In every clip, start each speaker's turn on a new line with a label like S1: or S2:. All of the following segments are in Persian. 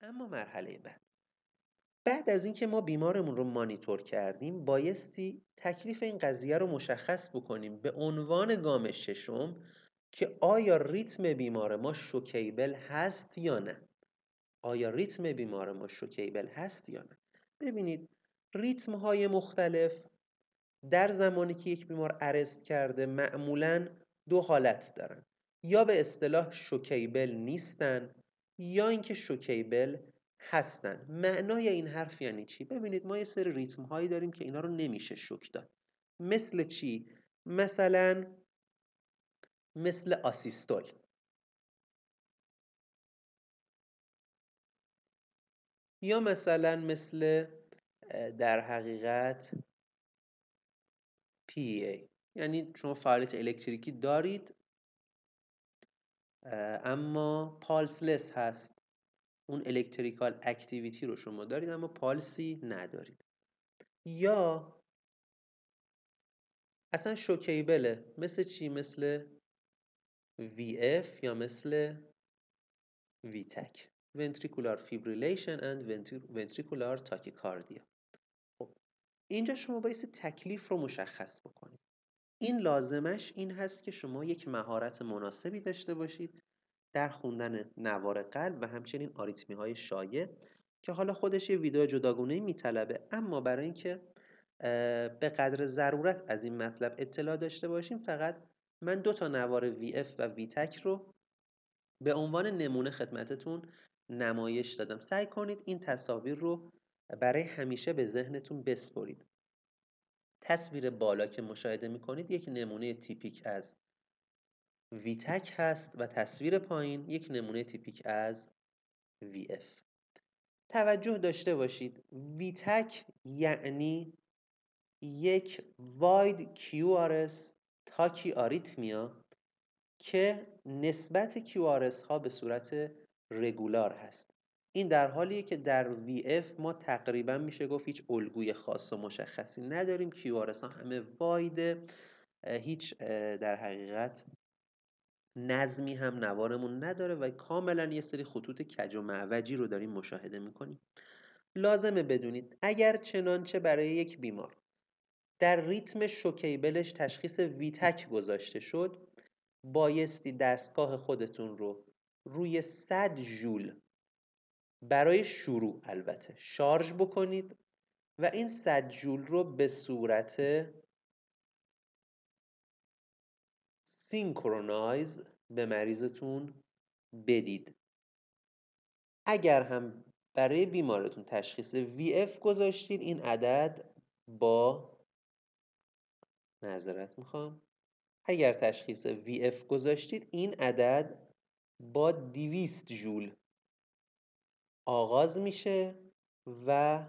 S1: اما مرحله بعد از اینکه ما بیمارمون رو مانیتور کردیم بایستی تکلیف این قضیه رو مشخص بکنیم به عنوان گام ششم که آیا ریتم بیمار ما شوکیبل هست یا نه. آیا ریتم بیمار ما شوکیبل هست یا نه. ببینید ریتم های مختلف در زمانی که یک بیمار ارست کرده معمولاً دو حالت دارن، یا به اصطلاح شوکیبل نیستن یا اینکه شوکیبل هستن. معنای این حرف یعنی چی؟ ببینید ما یه سری ریتم هایی داریم که اینا رو نمیشه شوک داد. مثل چی؟ مثل آسیستول. یا مثل در حقیقت PEA، یعنی شما فعالیت الکتریکی دارید اما پالسلس هست. اون الکتریکال اکتیویتی رو شما دارید اما پالسی ندارید. یا اصلا شوکیبله، مثل چی؟ مثل VF یا مثل VTAC، ventricular fibrillation and ventricular tachycardia. خب اینجا شما باید تکلیف رو مشخص بکنید. این لازمش این هست که شما یک مهارت مناسبی داشته باشید در خوندن نوار قلب و همچنین آریتمی های شایع که حالا خودش یه ویدیو جداگانه میطلبه، اما برای اینکه به قدر ضرورت از این مطلب اطلاع داشته باشیم فقط من 2 تا نوار VF و VTAC رو به عنوان نمونه خدمتتون نمایش دادم. سعی کنید این تصاویر رو برای همیشه به ذهنتون بسپرید. تصویر بالا که مشاهده میکنید یک نمونه تیپیک از VTAC هست و تصویر پایین یک نمونه تیپیک از VF. توجه داشته باشید VTAC یعنی یک واید QRS تاکی آریتمیا که نسبت QRS ها به صورت رگولار هست. این در حالیه که در VF ما تقریبا میشه گفت هیچ الگوی خاص و مشخصی نداریم. QRS ها همه واید، هیچ در حقیقت نظمی هم نوارمون نداره و کاملا یه سری خطوط کج و معوجی رو داریم مشاهده میکنیم. لازمه بدونید اگر چنانچه برای یک بیمار در ریتم شوکیبلش تشخیص ویتک گذاشته شد بایستی دستگاه خودتون رو روی 100 ژول برای شروع البته شارژ بکنید و این 100 ژول رو به صورت سینکرونایز به مریضتون بدید. اگر هم برای بیمارتون تشخیص VF گذاشتید این عدد با اگر تشخیص VF گذاشتید این عدد با 200 ژول آغاز میشه و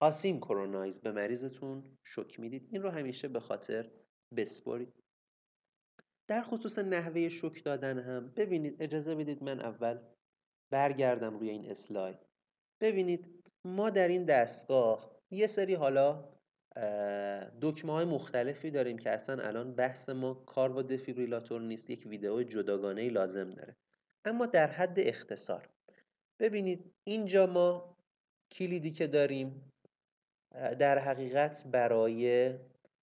S1: آسینکرونایز به مریضتون شوک میدید. این رو همیشه به خاطر بسپارید. در خصوص نحوه شوک دادن هم ببینید، اجازه بدید من اول برگردم روی این اسلاید. ببینید ما در این دستگاه یه سری حالا دکمه های مختلفی داریم که اصلا الان بحث ما کار با دفیبریلاتور نیست، یک ویدئو جداگانه لازم داره. اما در حد اختصار ببینید اینجا ما کلیدی که داریم در حقیقت برای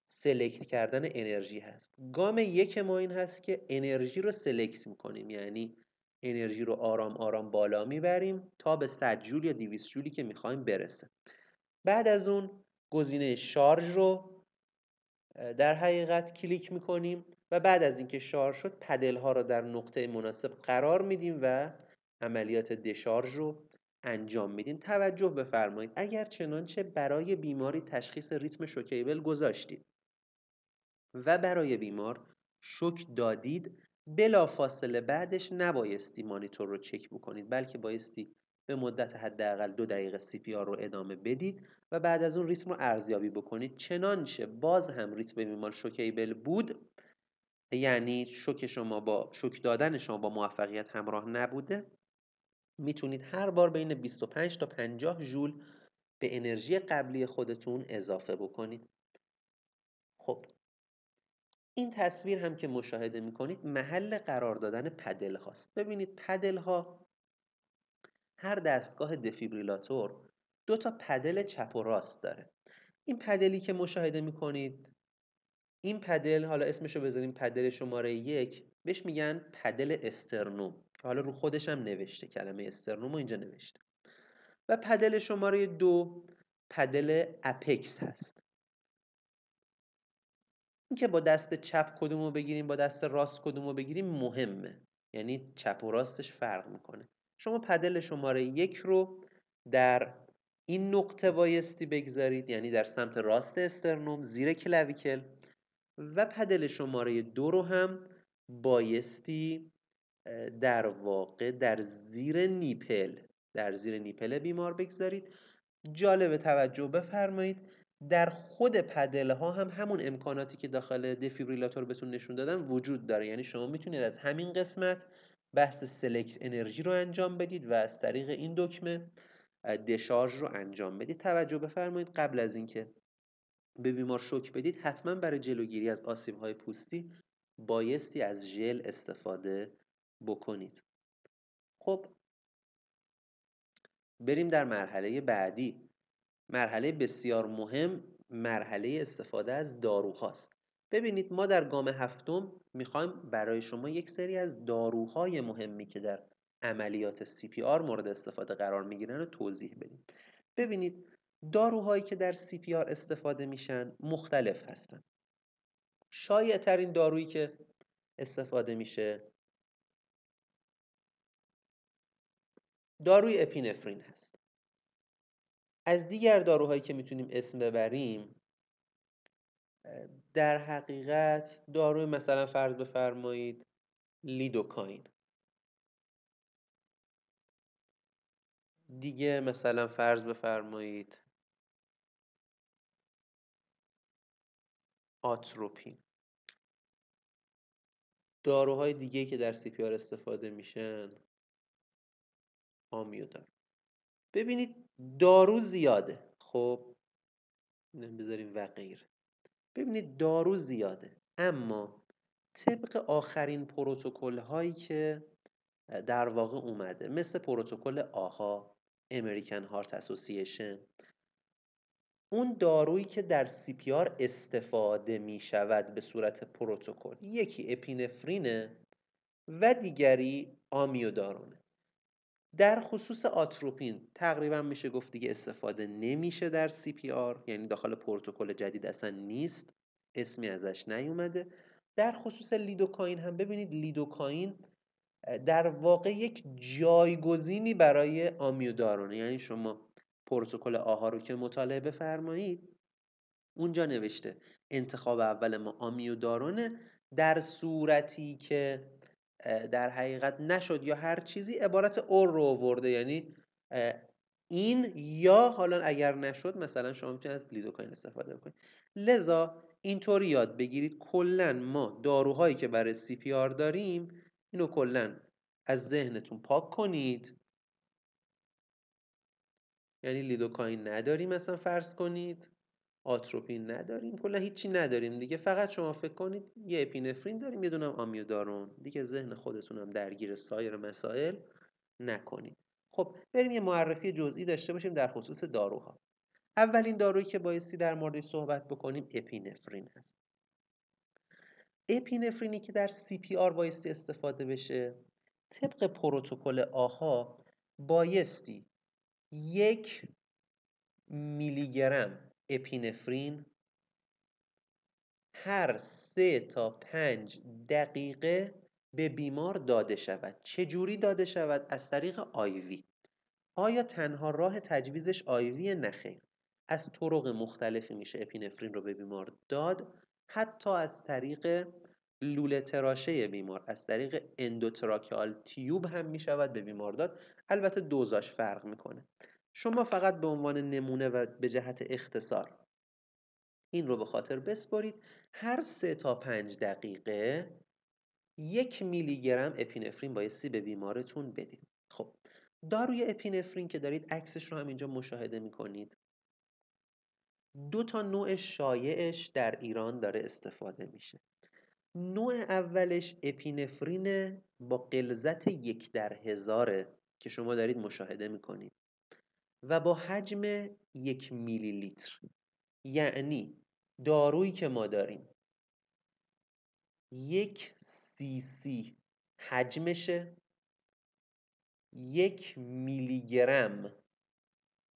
S1: سلکت کردن انرژی هست. گام یک ما این هست که انرژی رو سلکت میکنیم، یعنی انرژی رو آرام آرام بالا میبریم تا به 100 ژول یا 200 ژولی که میخوایم برسه. بعد از اون گزینه شارژ رو در حقیقت کلیک میکنیم و بعد از اینکه شارژ شد پدل ها رو در نقطه مناسب قرار میدیم و عملیات دشارژ رو انجام میدیم. توجه بفرمایید اگر چنانچه برای بیماری تشخیص ریتم شوکیبل گذاشتید و برای بیمار شوک دادید بلا فاصله بعدش نبایستی مانیتور رو چک بکنید، بلکه بایستی به مدت حداقل 2 دقیقه CPR رو ادامه بدید و بعد از اون ریتم رو ارزیابی بکنید. چنانچه باز هم ریتم بیمار شوکیبل بود، یعنی شوک دادن شما با موفقیت همراه نبوده، میتونید هر بار بین 25 تا 50 ژول به انرژی قبلی خودتون اضافه بکنید. خب این تصویر هم که مشاهده میکنید محل قرار دادن پدل هاست. ببینید پدل ها، هر دستگاه دفیبریلاتور 2 تا پدل چپ و راست داره. این پدلی که مشاهده میکنید، این پدل، حالا اسمشو بذاریم پدل شماره 1، بهش میگن پدل استرنوم. حالا رو خودش هم نوشته، کلمه استرنوم رو اینجا نوشته. و پدل شماره 2 پدل اپکس هست. این که با دست چپ کدومو بگیریم با دست راست کدومو بگیریم مهمه، یعنی چپ و راستش فرق میکنه. شما پدل شماره 1 رو در این نقطه بایستی بگذارید، یعنی در سمت راست استرنوم زیر کلویکل، و پدل شماره 2 رو هم بایستی در واقع در زیر نیپل بیمار بگذارید. جالب توجه بفرمایید در خود پدل ها هم همون امکاناتی که داخل دفیبریلاتور بهتون نشون دادم وجود داره. یعنی شما میتونید از همین قسمت بحث سلکت انرژی رو انجام بدید و از طریق این دکمه دشارژ رو انجام بدید. توجه بفرمایید قبل از اینکه به بیمار شوک بدید حتما برای جلوگیری از آسیب‌های پوستی بایستی از ژل استفاده بکنید. خب بریم در مرحله بعدی. مرحله بسیار مهم مرحله استفاده از داروهاست. ببینید ما در گام هفتم میخوایم برای شما یک سری از داروهای مهمی که در عملیات CPR مورد استفاده قرار میگیرن رو توضیح بدیم. ببینید داروهایی که در CPR استفاده میشن مختلف هستن. شایع ترین دارویی که استفاده میشه داروی اپینفرین هست. از دیگر داروهایی که میتونیم اسم ببریم در حقیقت داروی مثلا فرض بفرمایید لیدوکاین، دیگه مثلا فرض بفرمایید آتروپین. داروهای دیگه که در CPR استفاده میشن آمیودار. ببینید دارو زیاده، خب بذاریم و غیر. ببینید دارو زیاده، اما طبق آخرین پروتکل هایی که در واقع اومده مثل پروتکل آها، امریکن هارت اسوسییشن، اون دارویی که در CPR استفاده می شود به صورت پروتکل یکی اپینفرینه و دیگری آمیودارونه. در خصوص آتروپین تقریبا میشه گفت دیگه استفاده نمیشه در CPR، یعنی داخل پروتکل جدید اصلا نیست، اسمی ازش نیومده. در خصوص لیدوکاین هم ببینید لیدوکاین در واقع یک جایگزینی برای آمیودارونه. یعنی شما پروتکل آها رو که مطالعه بفرمایید اونجا نوشته انتخاب اول ما آمیودارونه در صورتی که در حقیقت نشد یا هر چیزی عبارت اور رو آورده، یعنی این یا حالا اگر نشد مثلا شما میتونید از لیدوکاین استفاده بکنید. لذا اینطوری یاد بگیرید کلا ما داروهایی که برای CPR داریم اینو کلا از ذهنتون پاک کنید. یعنی لیدوکاین نداریم مثلا فرض کنید، آتروپین نداریم، کلا هیچی نداریم دیگه. فقط شما فکر کنید یه اپینفرین داریم، یه دونه هم آمیودارون، دیگه ذهن خودتون هم درگیر سایر مسائل نکنید. خب بریم یه معرفی جزئی داشته باشیم در خصوص داروها. اولین دارویی که بایستی در موردش صحبت بکنیم اپینفرین هست. اپینفرینی که در CPR بایستی استفاده بشه طبق پروتکل آها بایستی 1 میلی گرم اپینفرین هر 3 تا 5 دقیقه به بیمار داده شود. چجوری داده شود؟ از طریق آیوی. آیا تنها راه تجویزش آیوی؟ نخیر، از طرق مختلفی میشه اپینفرین رو به بیمار داد، حتی از طریق لوله تراشه بیمار، از طریق اندوتراکیال تیوب هم میشود به بیمار داد. البته دوزاش فرق میکنه. شما فقط به عنوان نمونه و به جهت اختصار این رو به خاطر بسپارید، هر 3 تا 5 دقیقه 1 میلی گرم اپینفرین بایستی به بیمارتون بدید. خب داروی اپینفرین که دارید عکسش رو هم اینجا مشاهده میکنید، 2 تا نوع شایعش در ایران داره استفاده میشه. نوع اولش اپینفرین با غلظت 1/1000 که شما دارید مشاهده میکنید و با حجم 1 میلی لیتر. یعنی دارویی که ما داریم 1 سی سی حجمشه، 1 میلی گرم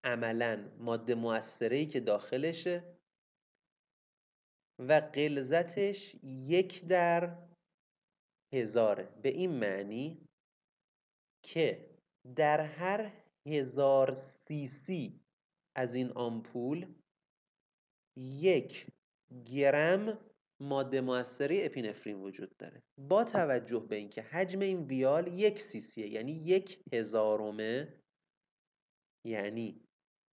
S1: عملاً ماده مؤثره‌ای که داخلشه و غلظتش 1/1000. به این معنی که در هر 1000 سی سی از این آمپول 1 گرم ماده مؤثره اپینفرین وجود داره. با توجه به اینکه حجم این ویال 1 سی سیه، یعنی 1/1000، یعنی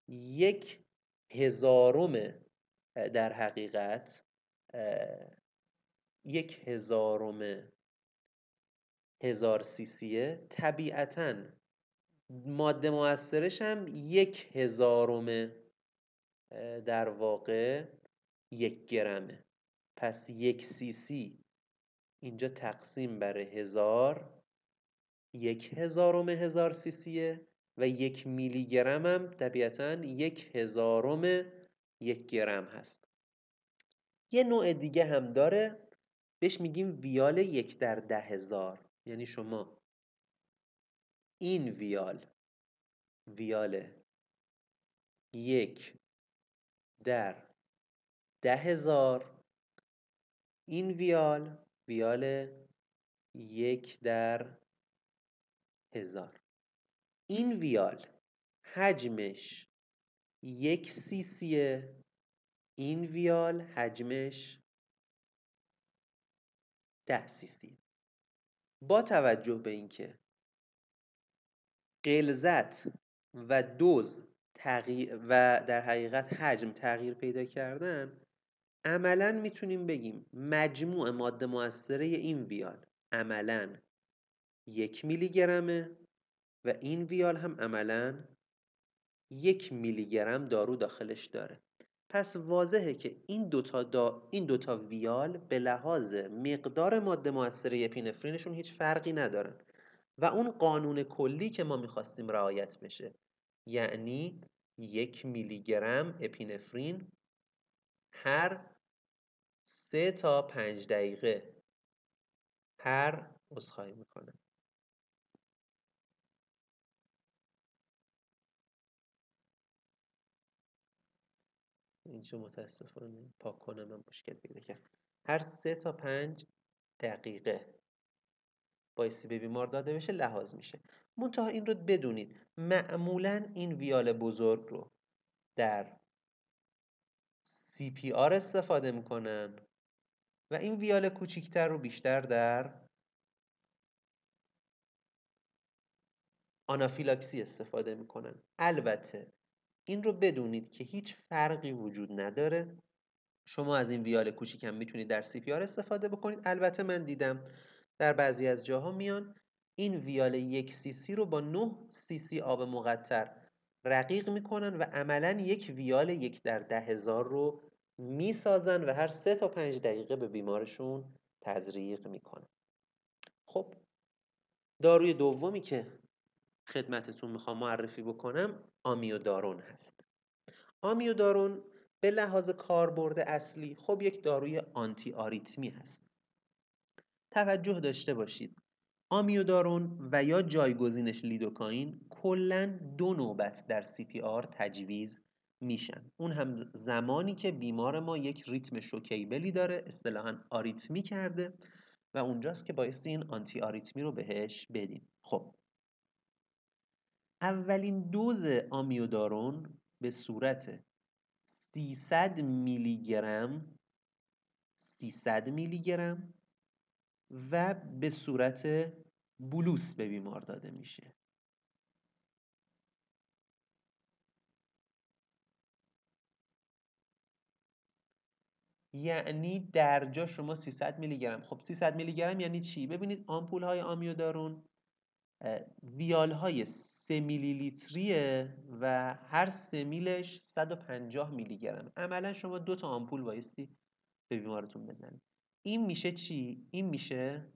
S1: 1/1000 در حقیقت 1/1000 1000 سی سیه، طبیعتاً ماده مؤثرش هم 1/1000 در واقع 1 گرمه. پس 1 سی سی اینجا تقسیم بر 1000 1/1000 1000 سی سیه و 1 میلی گرم هم طبیعتاً 1/1000 1 گرم هست. یه نوع دیگه هم داره، بهش میگیم ویال 1/10000. یعنی شما این ویال 1/10000، این ویال 1/1000. این ویال حجمش 1 سی سیه، این ویال حجمش 10 سی سی. با توجه به اینکه غلظت و دوز و در حقیقت حجم تغییر پیدا کردن، عملاً میتونیم بگیم مجموع ماده مؤثره این ویال عملاً 1 میلی گرمه و این ویال هم عملاً 1 میلی گرم دارو داخلش داره. پس واضحه که این دوتا ویال به لحاظ مقدار ماده مؤثره اپینفرینشون هیچ فرقی ندارن و اون قانون کلی که ما میخواستیم رعایت بشه، یعنی 1 میلی گرم اپینفرین هر 3 تا 5 دقیقه عذرخواهی میکنم اینجا متاسفانه پاک کنم هم مشکل پیدا کرد. هر 3 تا 5 دقیقه بایستی به بیمار داده بشه لحاظ میشه. منتها این رو بدونید معمولا این ویال بزرگ رو در CPR استفاده میکنن و این ویال کوچیکتر رو بیشتر در آنافیلاکسی استفاده میکنن. البته این رو بدونید که هیچ فرقی وجود نداره. شما از این ویال کوچیک هم میتونید در CPR استفاده بکنید. البته من دیدم در بعضی از جاها میان این ویال 1 سی سی رو با 9 سی سی آب مقطر رقیق میکنن و عملاً یک ویال 1/10000 رو میسازن و هر 3 تا 5 دقیقه به بیمارشون تزریق میکنن. خب داروی دومی که خدمتتون میخوام معرفی بکنم آمیودارون هست. آمیودارون به لحاظ کاربرد اصلی خب یک داروی آنتی آریتمی هست. توجه داشته باشید آمیودارون و یا جایگزینش لیدوکائین کلاً 2 نوبت در CPR تجویز میشن. اون هم زمانی که بیمار ما یک ریتم شوکیبلی داره، اصطلاحاً آریتمی کرده و اونجاست که بایستی این آنتی آریتمی رو بهش بدیم. خب اولین دوز آمیودارون به صورت 300 میلی گرم و به صورت بولوس به بیمار داده میشه. یعنی در جا شما 300 میلی گرم. خب 300 میلی گرم یعنی چی؟ ببینید آمپول های آمیودارون ویال های 3 میلی لیتریه و هر 3 میلش 150 میلی گرم. عملا شما 2 تا آمپول بایستی به بیمارتون بزنید. این میشه چی؟ این میشه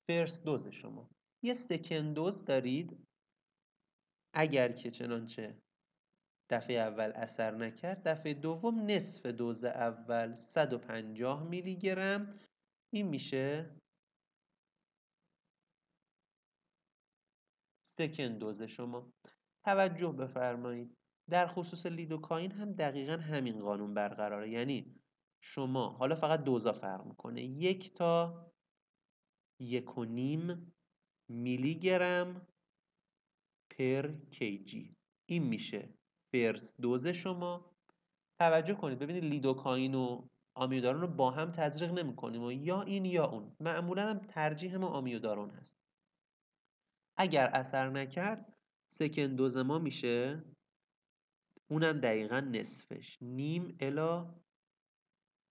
S1: فرست دوز شما. یه سکند دوز دارید، اگر که چنانچه دفعه اول اثر نکرد، دفعه دوم نصف دوز اول 150 میلی گرم، این میشه سکند دوز شما. توجه بفرمایید در خصوص لیدوکائین هم دقیقا همین قانون برقراره، یعنی شما حالا فقط دوزا فرق میکنه، 1 تا 1.5 میلی گرم پر کیجی، این میشه فرست دوز شما. توجه کنید ببینید لیدوکائین و آمیودارون رو با هم تزریق نمی کنیم و یا این یا اون، معمولا هم ترجیح ما آمیودارون هست. اگر اثر نکرد سکند دوز ما میشه اونم دقیقا نصفش، نیم الا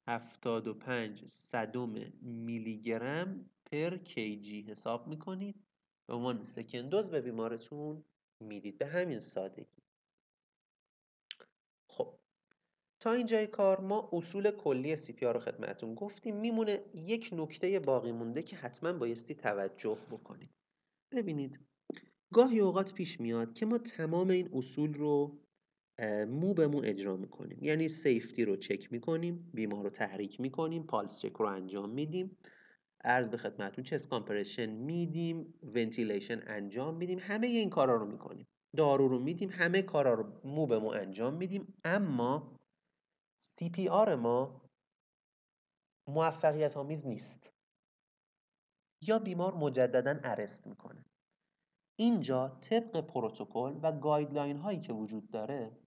S1: 75 صدم میلی گرم پر کیجی حساب میکنید به عنوان سکند دوز به بیمارتون میدید، به همین سادگی. خب تا اینجای کار ما اصول کلی CPR رو خدمتتون گفتیم. میمونه یک نکته باقی مونده که حتما بایستی توجه بکنید. ببینید گاهی اوقات پیش میاد که ما تمام این اصول رو مو به مو اجرا میکنیم، یعنی سیفتی رو چک میکنیم، بیمار رو تحریک میکنیم، پالس چک رو انجام میدیم، عرض به خدمتتون چست کامپرشن میدیم، ونتیلیشن انجام میدیم، همه این کارا رو میکنیم، دارو رو میدیم، همه کارا رو مو به مو انجام میدیم، اما CPR ما موفقیت آمیز نیست یا بیمار مجددا ارست میکنه. اینجا طبق پروتکل و گایدلاین هایی که وجود داره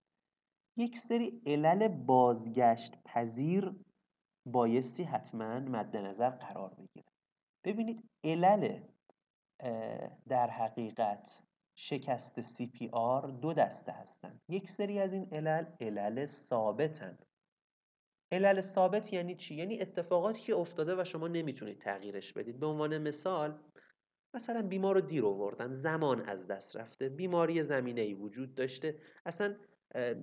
S1: یک سری علل بازگشت پذیر بایستی حتما مد نظر قرار بگیره. ببینید علل در حقیقت شکست CPR دو دسته هستن. یک سری از این علل ثابتن. علل ثابت یعنی چی؟ یعنی اتفاقاتی که افتاده و شما نمیتونید تغییرش بدید. به عنوان مثال مثلا بیمار رو دیر آوردن، زمان از دست رفته، بیماری زمینه‌ای وجود داشته، اصلا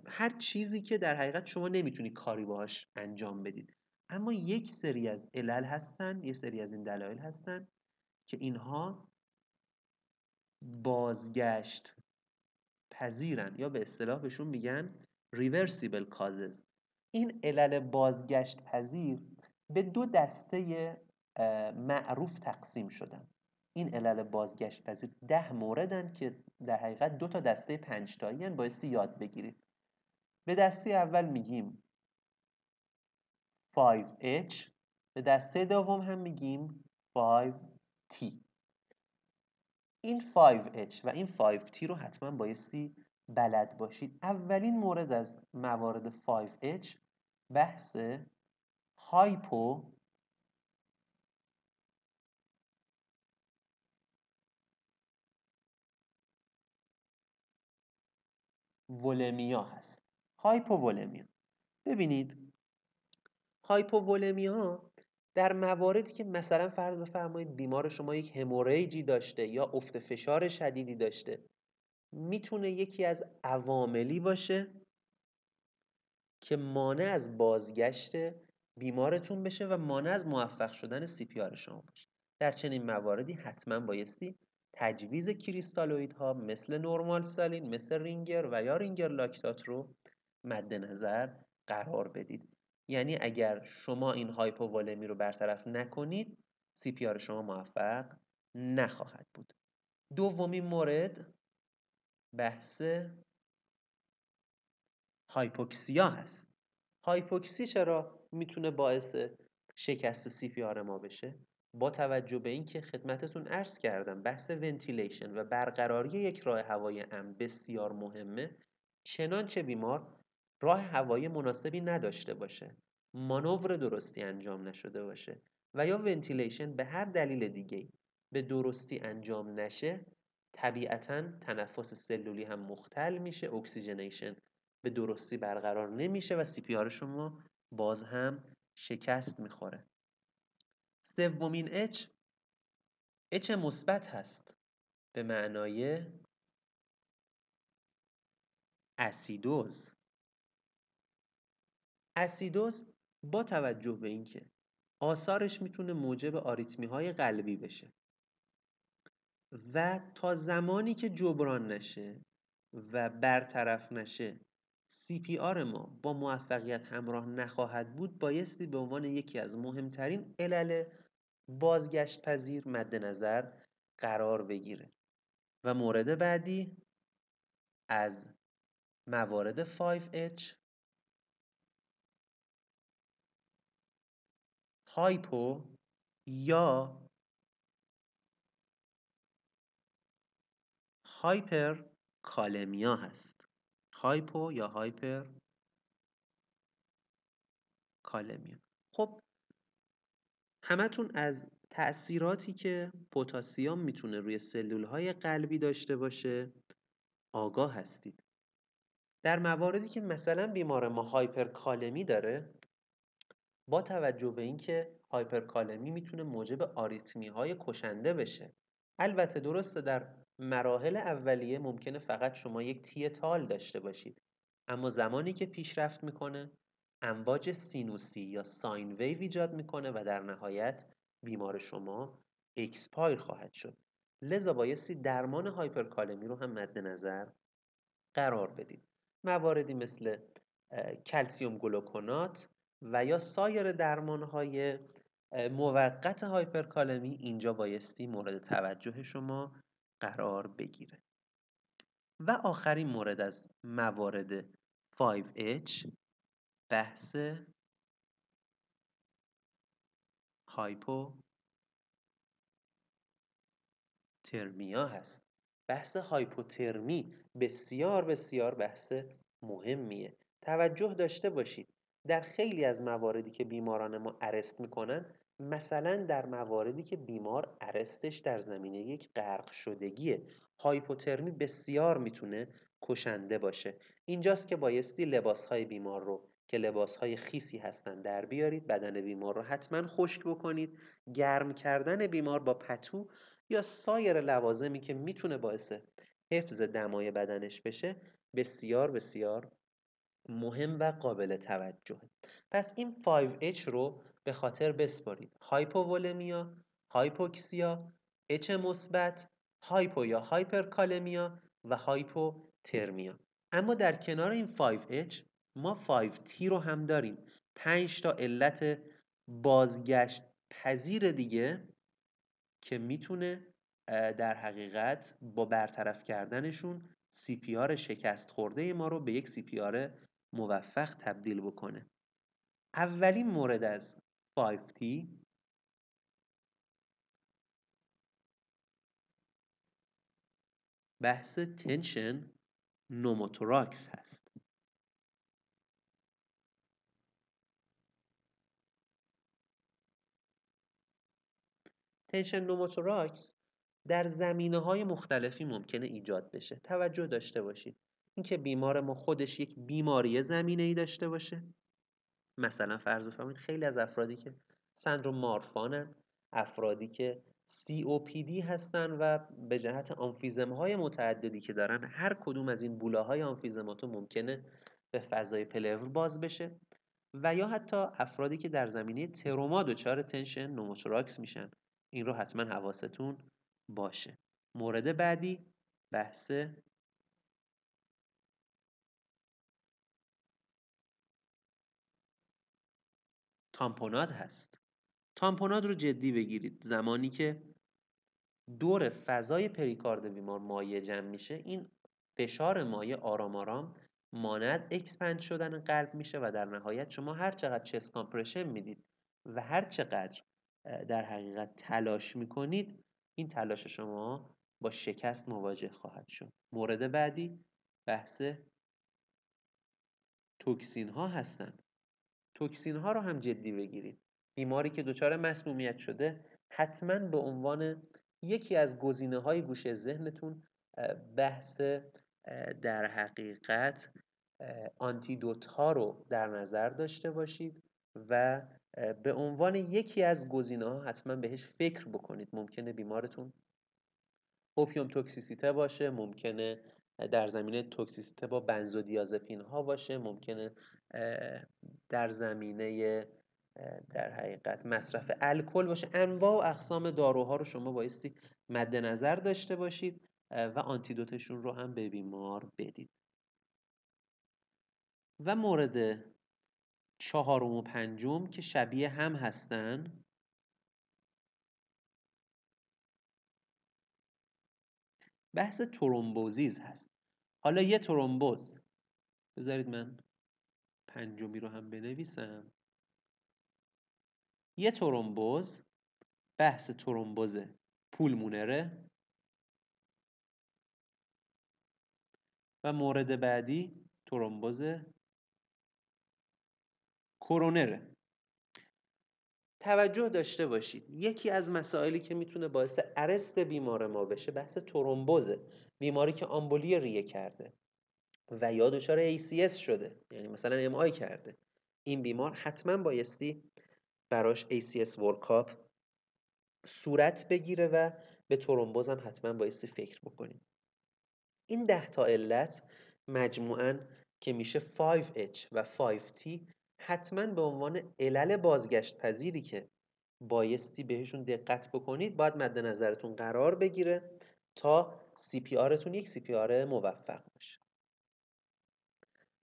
S1: هر چیزی که در حقیقت شما نمیتونید کاری باهاش انجام بدید. اما یک سری از علل هستن، یک سری از این دلایل هستن که اینها بازگشت پذیرن یا به اصطلاح بهشون میگن reversible causes. این علل بازگشت پذیر به دو دسته معروف تقسیم شدن. این علل بازگشت پذیر 10 موردن که در حقیقت 2 تا دسته 5 تایی هن، بایستی یاد بگیرید. به دسته اول میگیم 5H، به دسته دوم هم میگیم 5T. این 5H و این 5T رو حتما بایستی بلد باشید. اولین مورد از موارد 5H بحث هایپو ولمیا هست. هایپوولمیا. ببینید هایپوولمیا در مواردی که مثلا فرض بفرمایید بیمار شما یک هموریجی داشته یا افت فشار شدیدی داشته، میتونه یکی از عواملی باشه که مانع از بازگشت بیمارتون بشه و مانع از موفق شدن CPR شما باشه. در چنین مواردی حتما بایستی تجویز کریستالویدها مثل نورمال سالین، مثل رینگر و یا رینگر لاکتات رو مد نظر قرار بدید. یعنی اگر شما این هایپوولمی رو برطرف نکنید CPR شما موفق نخواهد بود. دومین مورد بحث هایپوکسیا هست. هایپوکسی چرا میتونه باعث شکست CPR ما بشه؟ با توجه به اینکه خدمتتون عرض کردم بحث ونتیلیشن و برقراری یک راه هوایی امن بسیار مهمه، چنانچه بیمار راه هوایی مناسبی نداشته باشه، مانور درستی انجام نشده باشه و یا ونتیلیشن به هر دلیل دیگه به درستی انجام نشه، طبیعتاً تنفس سلولی هم مختل میشه، اکسیژنیشن به درستی برقرار نمیشه و CPR شما باز هم شکست میخوره. سومین H مثبت هست به معنای اسیدوز. اسیدوز با توجه به اینکه آثارش میتونه موجب آریتمی‌های قلبی بشه و تا زمانی که جبران نشه و برطرف نشه CPR ما با موفقیت همراه نخواهد بود، بایستی به عنوان یکی از مهمترین علل بازگشت پذیر مد نظر قرار بگیره. و مورد بعدی از موارد 5H هایپو یا هایپر کالمیا هست. هایپو یا هایپر کالمیا. خب همتون از تأثیراتی که پتاسیم میتونه روی سلولهای قلبی داشته باشه آگاه هستید. در مواردی که مثلا بیمار ما هایپرکالمی داره، با توجه به اینکه هایپرکالمی میتونه موجب آریتمی‌های کشنده بشه. البته درسته در مراحل اولیه ممکنه فقط شما یک تیتال داشته باشید، اما زمانی که پیشرفت میکنه امواج سینوسی یا ساین ویو ایجاد میکنه و در نهایت بیمار شما اکسپایر خواهد شد. لذا بایستی درمان هایپرکالمی رو هم مد نظر قرار بدید. مواردی مثل کلسیم گلوکونات و یا سایر درمان‌های موقت هایپرکالمی اینجا بایستی مورد توجه شما قرار بگیره. و آخرین مورد از موارد 5H بحث هایپوترمیا هست. بحث هایپوترمی بسیار بسیار بحث مهمیه. توجه داشته باشید در خیلی از مواردی که بیماران ما ارست میکنن، مثلا در مواردی که بیمار ارستش در زمینه یک غرق شدگیه، هایپوترمی بسیار میتونه کشنده باشه. اینجاست که بایستی لباسهای بیمار رو که لباسهای خیسی هستن در بیارید، بدن بیمار رو حتما خشک بکنید، گرم کردن بیمار با پتو یا سایر لوازمی که میتونه باعث حفظ دمای بدنش بشه بسیار بسیار مهم و قابل توجهه. پس این 5H رو به خاطر بسپارید: هایپوولمیا، هایپوکسیا، H مثبت، هایپو یا هایپرکالمیا و هایپوترمیا. اما در کنار این 5H ما 5T رو هم داریم. 5 تا علت بازگشت پذیر دیگه که میتونه در حقیقت با برطرف کردنشون CPR شکست خورده ما رو به یک CPR موفق تبدیل بکنه. اولین مورد از 5T بحث تنشن نوموتوراکس هست. تنشن نوموتوراکس در زمینه‌های مختلفی ممکنه ایجاد بشه. توجه داشته باشید اینکه بیمار ما خودش یک بیماری زمینه‌ای داشته باشه. مثلا فرض بفرمایید خیلی از افرادی که سندروم مارفانن، افرادی که COPD هستن و به جهت آمفیزم‌های متعددی که دارن، هر کدوم از این بولاهای آمفیزماتو ممکنه به فضای پلور باز بشه. و یا حتی افرادی که در زمینه تروما دچار تنشن نوموتوراکس میشن. این رو حتما حواستون باشه. مورد بعدی بحث تامپوناد هست. تامپوناد رو جدی بگیرید. زمانی که دور فضای پریکارد بیمار مایع جمع میشه، این فشار مایع آرام آرام مانع از اکسپند شدن قلب میشه و در نهایت شما هر چقدر چست کامپرشن میدید و هر چقدر در حقیقت تلاش میکنید، این تلاش شما با شکست مواجه خواهد شد. مورد بعدی بحث توکسین ها هستن. توکسین ها رو هم جدی بگیرید. بیماری که دچار مسمومیت شده حتما به عنوان یکی از گزینه‌های گوشه ذهنتون بحث در حقیقت آنتیدوت ها رو در نظر داشته باشید و به عنوان یکی از گزینه‌ها حتما بهش فکر بکنید. ممکنه بیمارتون اوپیوم توکسیسیته باشه، ممکنه در زمینه توکسیسیته با بنزودیازپین ها باشه، ممکنه در زمینه در حقیقت مصرف الکل باشه. انواع و اقسام داروها رو شما بایستی مد نظر داشته باشید و آنتیدوتشون رو هم به بیمار بدید. و مورد چهارم و پنجم که شبیه هم هستن، بحث ترومبوزیز هست. حالا یه ترومبوز، بذارید من پنجمی رو هم بنویسم. یه ترومبوز، بحث ترومبوز پولمونره. و مورد بعدی ترومبوز کرونره. توجه داشته باشید یکی از مسائلی که میتونه باعث ارست بیمار ما بشه بحث ترومبوزه. بیماری که آمبولی ریه کرده و یا دچار ACS شده، یعنی مثلا MI کرده، این بیمار حتما بایستی براش ACS ورکاپ صورت بگیره و به ترومبوز هم حتما بایستی فکر بکنیم. این 10 تا علت مجموعاً که میشه 5H و 5T حتما به عنوان علل بازگشت پذیری که بایستی بهشون دقت بکنید باید مد نظرتون قرار بگیره تا CPRتون یک CPR موفق باشه.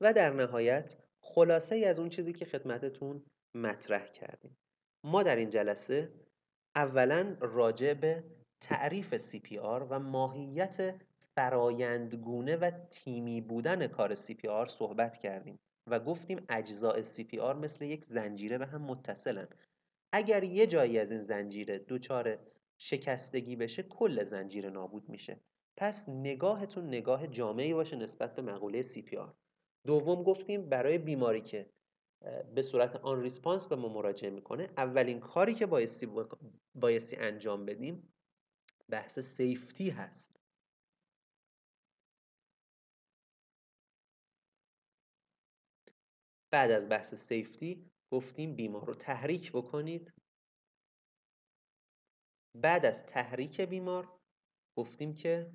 S1: و در نهایت خلاصه ای از اون چیزی که خدمتتون مطرح کردیم، ما در این جلسه اولا راجع به تعریف CPR و ماهیت فرایندگونه و تیمی بودن کار CPR صحبت کردیم و گفتیم اجزاء CPR مثل یک زنجیره به هم متصلن. اگر یه جایی از این زنجیره دچار شکستگی بشه کل زنجیره نابود میشه. پس نگاهتون نگاه جامعی باشه نسبت به مقوله CPR. دوم گفتیم برای بیماری که به صورت آن ریسپانس به ما مراجعه میکنه اولین کاری که بایستی انجام بدیم بحث سیفتی هست. بعد از بحث سیفتی گفتیم بیمار رو تحریک بکنید. بعد از تحریک بیمار گفتیم که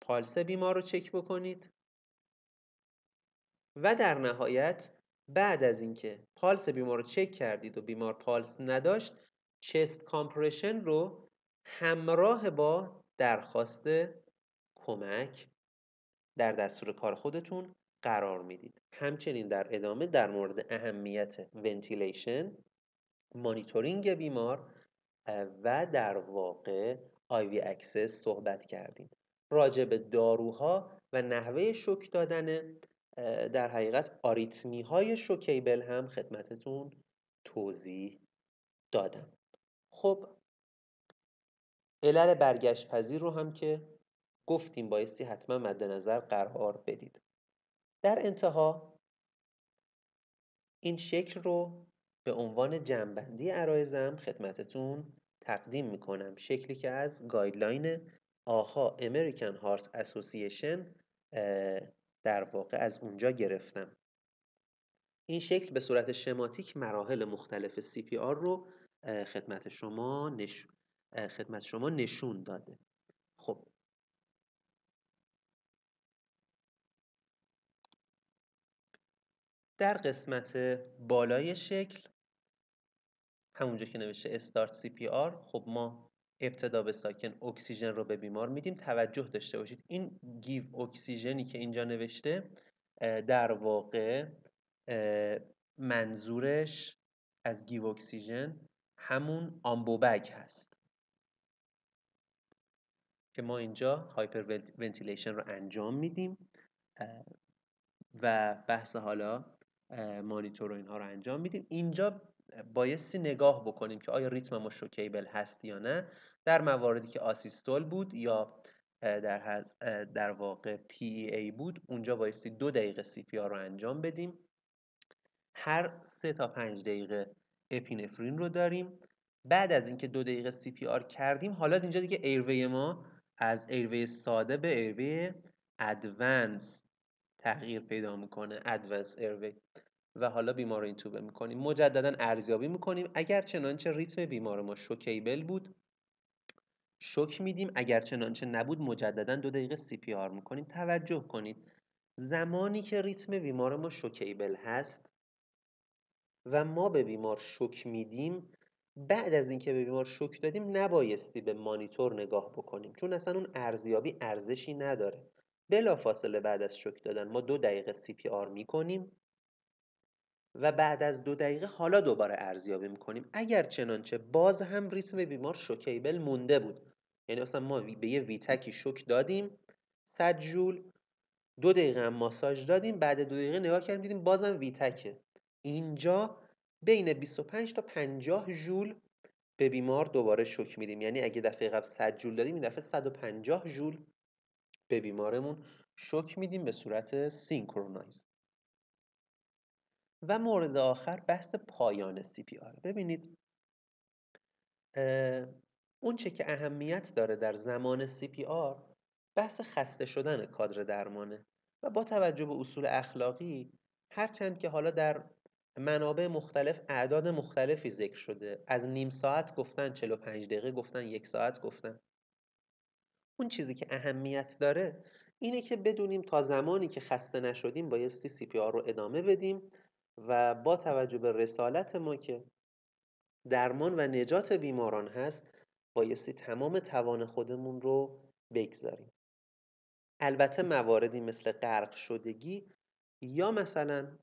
S1: پالس بیمار رو چک بکنید. و در نهایت بعد از اینکه پالس بیمار رو چک کردید و بیمار پالس نداشت، چست کامپرشن رو همراه با درخواست کمک در دستور کار خودتون قرار میدید. همچنین در ادامه در مورد اهمیت ونتیلیشن، مانیتورینگ بیمار و در واقع آیوی اکسس صحبت کردیم. راجع به داروها و نحوه شوک دادن در حقیقت آریتمی های شوکیبل هم خدمتتون توضیح دادم. خب علل برگشت پذیر رو هم که گفتیم بایستی حتما مد نظر قرار بدید. در انتها این شکل رو به عنوان جمع‌بندی عرایزم خدمتتون تقدیم میکنم، شکلی که از گایدلاین آها امریکن هارت اسوسییشن در واقع از اونجا گرفتم. این شکل به صورت شماتیک مراحل مختلف CPR رو خدمت شما نشون داده. خب در قسمت بالای شکل همونجا که نوشته استارت CPR، خب ما ابتدا به ساکن اکسیژن رو به بیمار میدیم. توجه داشته باشید این گیو اکسیژنی که اینجا نوشته در واقع منظورش از گیو اکسیژن همون آمبوبگ هست که ما اینجا هایپر ونتیلیشن رو انجام میدیم و بحث حالا مانیتور و اینها رو انجام میدیم. اینجا بایستی نگاه بکنیم که آیا ریتم ما شوکیبل هست یا نه. در مواردی که آسیستول بود یا در واقع PEA بود اونجا بایستی 2 دقیقه CPR رو انجام بدیم. هر 3 تا 5 دقیقه اپینفرین رو داریم. بعد از اینکه 2 دقیقه CPR کردیم حالا اینجا دیگه ایروی ما از ایروی ساده به ایروی ادوانس تغییر پیدا میکنه، ادوانس ایروی، و حالا بیمار رو اینتوبه میکنیم. مجددا ارزیابی میکنیم. اگر چنانچه ریتم بیمار ما شوکیبل بود شوک میدیم، اگر چنانچه نبود مجددا 2 دقیقه CPR میکنیم. توجه کنید زمانی که ریتم بیمار ما شوکیبل هست و ما به بیمار شوک میدیم، بعد از اینکه به بیمار شوک دادیم نبایستی به مانیتور نگاه بکنیم، چون اصلا اون ارزیابی ارزشی نداره. بلافاصله بعد از شوک دادن ما 2 دقیقه CPR میکنیم و بعد از 2 دقیقه حالا دوباره ارزیابی میکنیم. اگر چنانچه باز هم ریتم بیمار شوکیبل مونده بود، یعنی اصلا ما به یه ویتکی شوک دادیم 100 جول، 2 دقیقه هم ماساژ دادیم، بعد 2 دقیقه نگاه کردیم دیدیم بازم ویتکه، اینجا بین 25 تا 50 جول به بیمار دوباره شوک میدیم. یعنی اگه دفعه قبل 100 جول دادیم، این دفعه 150 جول به بیمارمون شوک میدیم به صورت سینکرونایز. و مورد آخر بحث پایان CPR. ببینید اون چه که اهمیت داره در زمان CPR بحث خسته شدن کادر درمانه و با توجه به اصول اخلاقی، هرچند که حالا در منابع مختلف اعداد مختلفی ذکر شده، از نیم ساعت گفتن، 45 دقیقه گفتن، 1 ساعت گفتن، اون چیزی که اهمیت داره اینه که بدونیم تا زمانی که خسته نشدیم بایستی CPR رو ادامه بدیم و با توجه به رسالت ما که درمان و نجات بیماران هست بایستی تمام توان خودمون رو بگذاریم. البته مواردی مثل غرق شدگی یا مثلا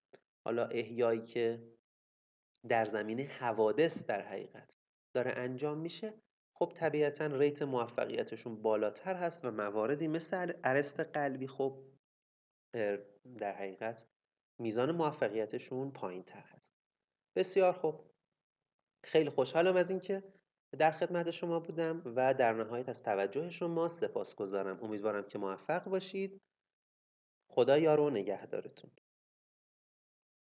S1: حالا احیایی که در زمینه حوادث در حقیقت داره انجام میشه، خب طبیعتا ریت موفقیتشون بالاتر هست و مواردی مثل ارست قلبی خب در حقیقت میزان موفقیتشون پایین تر هست. بسیار خوب، خیلی خوشحالم از اینکه در خدمت شما بودم و در نهایت از توجه شما سپاسگزارم. امیدوارم که موفق باشید. خدا یار و نگهدارتون.